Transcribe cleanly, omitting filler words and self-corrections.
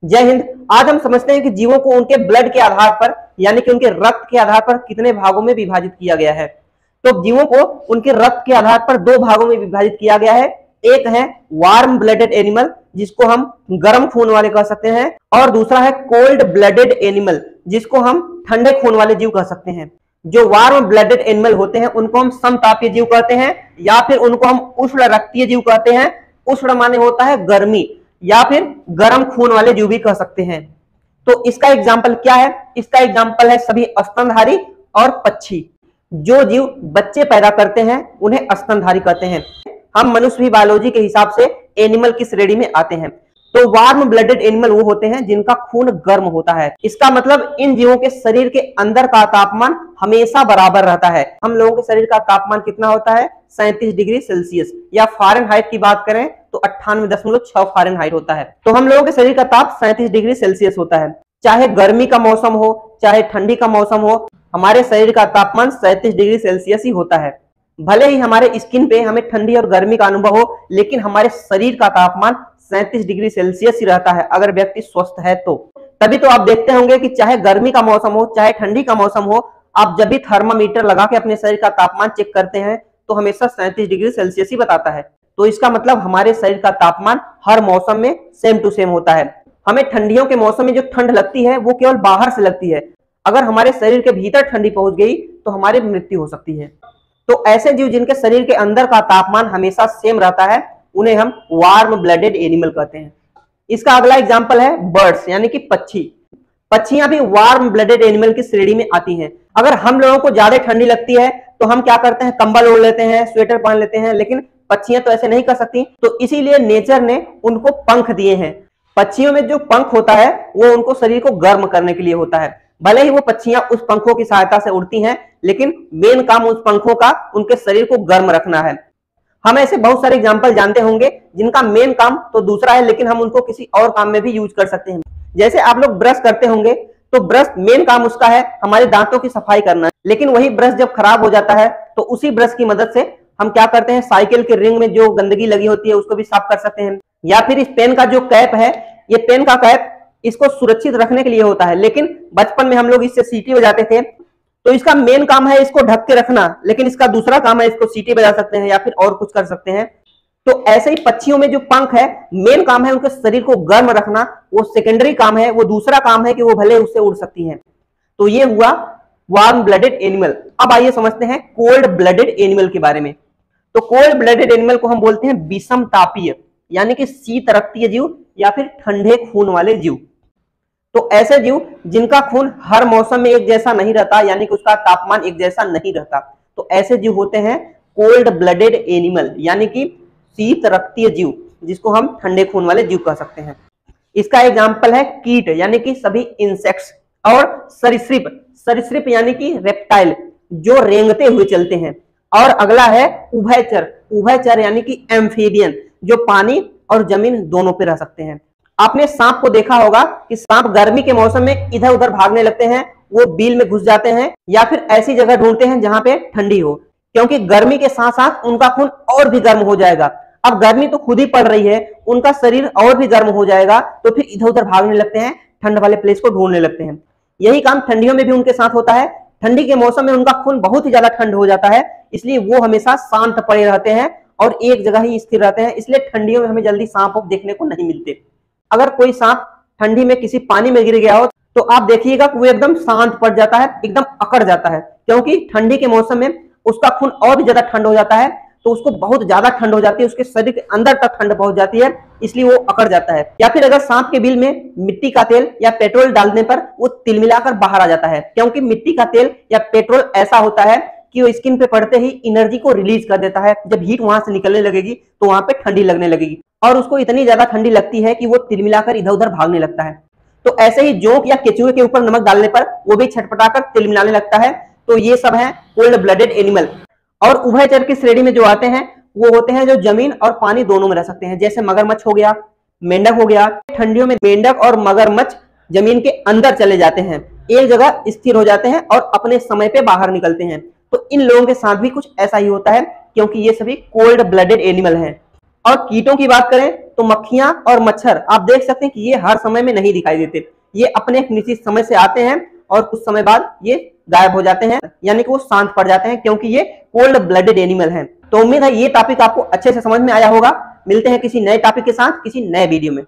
जय हिंद। आज हम समझते हैं कि जीवों को उनके ब्लड के आधार पर यानी कि उनके रक्त के आधार पर कितने भागों में विभाजित किया गया है। तो जीवों को उनके रक्त के आधार पर दो भागों में विभाजित किया गया है। एक है वार्म ब्लडेड एनिमल, जिसको हम गर्म खून वाले कह सकते हैं, और दूसरा है कोल्ड ब्लडेड एनिमल, जिसको हम ठंडे खून वाले जीव कह सकते हैं। जो वार्म ब्लडेड एनिमल होते हैं उनको हम समतापीय जीव कहते हैं, या फिर उनको हम उष्ण रक्तीय जीव कहते हैं। उष्ण माने होता है गर्मी, या फिर गर्म खून वाले जीव भी कह सकते हैं। तो इसका एग्जाम्पल क्या है? इसका एग्जाम्पल है सभी स्तनधारी और पक्षी। जो जीव बच्चे पैदा करते हैं उन्हें स्तनधारी कहते हैं। हम मनुष्य भी बायोलॉजी के हिसाब से एनिमल की श्रेणी में आते हैं। तो वार्म ब्लडेड एनिमल वो होते हैं जिनका खून गर्म होता है। इसका मतलब इन जीवों के शरीर के अंदर का तापमान हमेशा बराबर रहता है। हम लोगों के शरीर का तापमान कितना होता है? 37 डिग्री सेल्सियस, या फ़ारेनहाइट की बात करें तो 98.6 फ़ारेनहाइट होता है। तो हम लोगों के शरीर का ताप 37 डिग्री सेल्सियस होता है। चाहे गर्मी का मौसम हो चाहे ठंडी का मौसम हो, हमारे शरीर का तापमान 37 डिग्री सेल्सियस ही होता है। भले ही हमारे स्किन पे हमें ठंडी और गर्मी का अनुभव हो, लेकिन हमारे शरीर का तापमान 37 डिग्री सेल्सियस ही रहता है अगर व्यक्ति स्वस्थ है तो। तभी तो आप देखते होंगे कि चाहे गर्मी का मौसम हो चाहे ठंडी का मौसम हो, आप जब भी थर्मामीटर लगा के अपने शरीर का तापमान चेक करते हैं तो हमेशा 37 डिग्री सेल्सियस ही बताता है। तो इसका मतलब हमारे शरीर का तापमान हर मौसम में सेम टू सेम होता है। हमें ठंडियों के मौसम में जो ठंड लगती है वो केवल बाहर से लगती है। अगर हमारे शरीर के भीतर ठंडी पहुंच गई तो हमारी मृत्यु हो सकती है। तो ऐसे जीव जिनके शरीर के अंदर का तापमान हमेशा सेम रहता है उन्हें हम वार्म ब्लडेड एनिमल कहते हैं। इसका अगला एग्जांपल है बर्ड्स यानी कि पक्षी। पक्षियां भी वार्म ब्लडेड एनिमल की श्रेणी में आती हैं। अगर हम लोगों को ज्यादा ठंडी लगती है तो हम क्या करते हैं? कंबल ओढ़ लेते हैं, स्वेटर पहन लेते हैं, लेकिन पक्षियां तो ऐसे नहीं कर सकती। तो इसीलिए नेचर ने उनको पंख दिए हैं। पक्षियों में जो पंख होता है वो उनको शरीर को गर्म करने के लिए होता है। भले ही वो पक्षियां उस पंखों की सहायता से उड़ती हैं, लेकिन मेन काम उस पंखों का उनके शरीर को गर्म रखना है। हम ऐसे बहुत सारे एग्जाम्पल जानते होंगे जिनका मेन काम तो दूसरा है, लेकिन हम उनको किसी और काम में भी यूज कर सकते हैं। जैसे आप लोग ब्रश करते होंगे तो ब्रश मेन काम उसका है हमारे दांतों की सफाई करना, लेकिन वही ब्रश जब खराब हो जाता है तो उसी ब्रश की मदद से हम क्या करते हैं? साइकिल के रिंग में जो गंदगी लगी होती है उसको भी साफ कर सकते हैं। या फिर इस पेन का जो कैप है, ये पेन का कैप इसको सुरक्षित रखने के लिए होता है, लेकिन बचपन में हम लोग इससे सीटी बजाते थे। तो इसका मेन काम है इसको ढक के रखना, लेकिन इसका दूसरा काम है इसको सीटी बजा सकते हैं या फिर और कुछ कर सकते हैं। तो ऐसे ही पक्षियों में जो पंख है मेन काम है उनके शरीर को गर्म रखना, वो सेकेंडरी काम है, वो दूसरा काम है कि वो भले उससे उड़ सकती हैं। तो ये हुआ वार्म ब्लडेड एनिमल। अब आइए समझते हैं कोल्ड ब्लडेड एनिमल के बारे में। तो कोल्ड ब्लडेड एनिमल को हम बोलते हैं विषम तापीय यानी कि शीत रक्तीय जीव या फिर ठंडे खून वाले जीव। तो ऐसे जीव जिनका खून हर मौसम में एक जैसा नहीं रहता, यानी कि उसका तापमान एक जैसा नहीं रहता, तो ऐसे जीव होते हैं कोल्ड ब्लडेड एनिमल यानी कि शीत रक्तीय जीव, जिसको हम ठंडे खून वाले जीव कह सकते हैं। इसका एग्जाम्पल है कीट यानी कि सभी इंसेक्ट्स, और सरीसृप, सरीसृप यानी कि रेप्टाइल जो रेंगते हुए चलते हैं। और अगला है उभयचर, उभयचर यानी कि एम्फीबियन जो पानी और जमीन दोनों पे रह सकते हैं। आपने सांप को देखा होगा कि सांप गर्मी के मौसम में इधर उधर भागने लगते हैं, वो बिल में घुस जाते हैं या फिर ऐसी जगह ढूंढते हैं जहां पे ठंडी हो, क्योंकि गर्मी के साथ साथ उनका खून और भी गर्म हो जाएगा। अब गर्मी तो खुद ही पड़ रही है, उनका शरीर और भी गर्म हो जाएगा, तो फिर इधर उधर भागने लगते हैं, ठंड वाले प्लेस को ढूंढने लगते हैं। यही काम ठंडियों में भी उनके साथ होता है। ठंडी के मौसम में उनका खून बहुत ही ज्यादा ठंड हो जाता है, इसलिए वो हमेशा शांत पड़े रहते हैं और एक जगह ही स्थिर रहते हैं। इसलिए ठंडियों में हमें जल्दी सांप देखने को नहीं मिलते। अगर कोई सांप ठंडी में किसी पानी में गिर गया हो तो आप देखिएगा कि वो एकदम शांत पड़ जाता है, एकदम अकड़ जाता है, क्योंकि ठंडी के मौसम में उसका खून और भी ज्यादा ठंड हो जाता है, तो उसको बहुत ज्यादा ठंड हो जाती है, उसके शरीर के अंदर तक ठंड पहुंच जाती है, इसलिए वो अकड़ जाता है। या फिर अगर सांप के बिल में मिट्टी का तेल या पेट्रोल डालने पर वो तिलमिलाकर बाहर आ जाता है, क्योंकि मिट्टी का तेल या पेट्रोल ऐसा होता है कि वो स्किन पे पड़ते ही एनर्जी को रिलीज कर देता है। जब हीट वहां से निकलने लगेगी तो वहां पे ठंडी लगने लगेगी, और उसको इतनी ज्यादा ठंडी लगती है कि वो तिलमिलाकर इधर उधर भागने लगता है। तो ऐसे ही जोंक या केचुए के ऊपर नमक डालने पर वो भी छटपटाकर तिलमिलाने लगता है। तो ये सब है कोल्ड ब्लडेड एनिमल। और उभयचर की श्रेणी में जो आते हैं वो होते हैं जो जमीन और पानी दोनों में रह सकते हैं, जैसे मगरमच्छ हो गया, मेंढक हो गया। ठंडियों में मेंढक और मगरमच्छ जमीन के अंदर चले जाते हैं, एक जगह स्थिर हो जाते हैं और अपने समय पे बाहर निकलते हैं। तो इन लोगों के साथ भी कुछ ऐसा ही होता है, क्योंकि ये सभी कोल्ड ब्लडेड एनिमल हैं। और कीटों की बात करें तो मक्खियां और मच्छर आप देख सकते हैं कि ये हर समय में नहीं दिखाई देते, ये अपने एक निश्चित समय से आते हैं और कुछ समय बाद ये गायब हो जाते हैं, यानी कि वो शांत पड़ जाते हैं, क्योंकि ये कोल्ड ब्लडेड एनिमल हैं। तो उम्मीद है ये टॉपिक आपको अच्छे से समझ में आया होगा। मिलते हैं किसी नए टॉपिक के साथ किसी नए वीडियो में।